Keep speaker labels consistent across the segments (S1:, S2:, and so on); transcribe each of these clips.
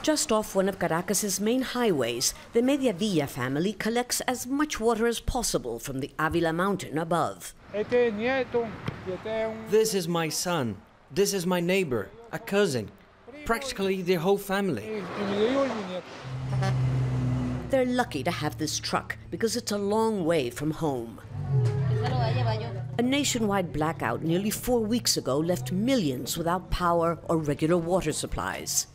S1: Just off one of Caracas' main highways, the MEDIAVILLA family collects as much water as possible from the Avila mountain above.
S2: This is my son. This is my neighbor, a cousin, practically their whole family.
S1: They're lucky to have this truck because it's a long way from home. A nationwide blackout nearly 4 weeks ago left millions without power or regular water supplies.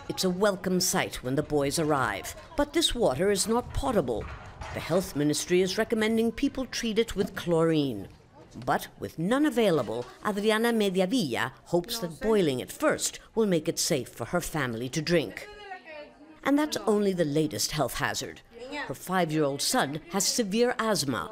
S1: It's a welcome sight when the boys arrive, but this water is not potable. The health ministry is recommending people treat it with chlorine. But with none available, ADRIANA MEDIAVILLA hopes that boiling it first will make it safe for her family to drink. And that's only the latest health hazard. Her 5-year-old son has severe asthma.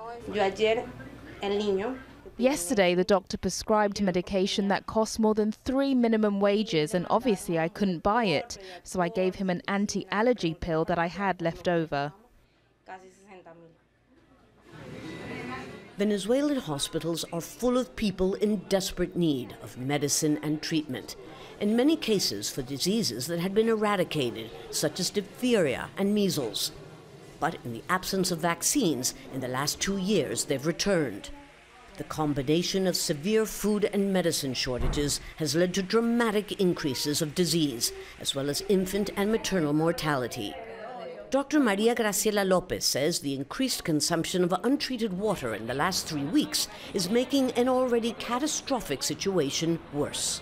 S3: Yesterday, the doctor prescribed medication that cost more than 3 minimum wages, and obviously I couldn't buy it. So I gave him an anti-allergy pill that I had left over.
S1: Venezuelan hospitals are full of people in desperate need of medicine and treatment, in many cases for diseases that had been eradicated, such as diphtheria and measles. But in the absence of vaccines, in the last 2 years, they've returned. The combination of severe food and medicine shortages has led to dramatic increases of disease, as well as infant and maternal mortality. Dr. Maria Graciela Lopez says the increased consumption of untreated water in the last 3 weeks is making an already catastrophic situation worse.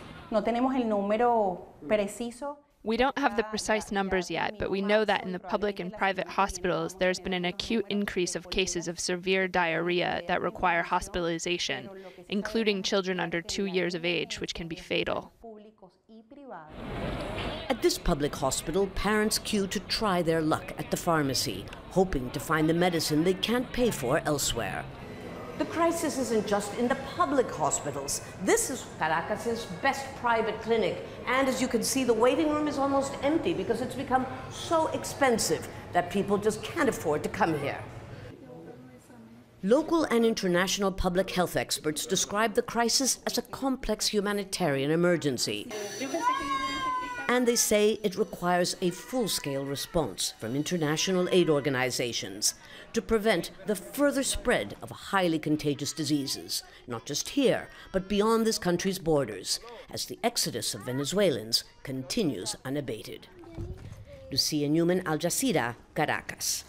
S4: We don't have the precise numbers yet, but we know that in the public and private hospitals, there's been an acute increase of cases of severe diarrhea that require hospitalization, including children under 2 years of age, which can be fatal.
S1: At this public hospital, parents queue to try their luck at the pharmacy, hoping to find the medicine they can't pay for elsewhere. The crisis isn't just in the public hospitals. This is Caracas' best private clinic. And as you can see, the waiting room is almost empty because it's become so expensive that people just can't afford to come here. Local and international public health experts describe the crisis as a complex humanitarian emergency. And they say it requires a full-scale response from international aid organizations to prevent the further spread of highly contagious diseases, not just here, but beyond this country's borders, as the exodus of Venezuelans continues unabated. Lucia, Newman, Jazeera, Caracas.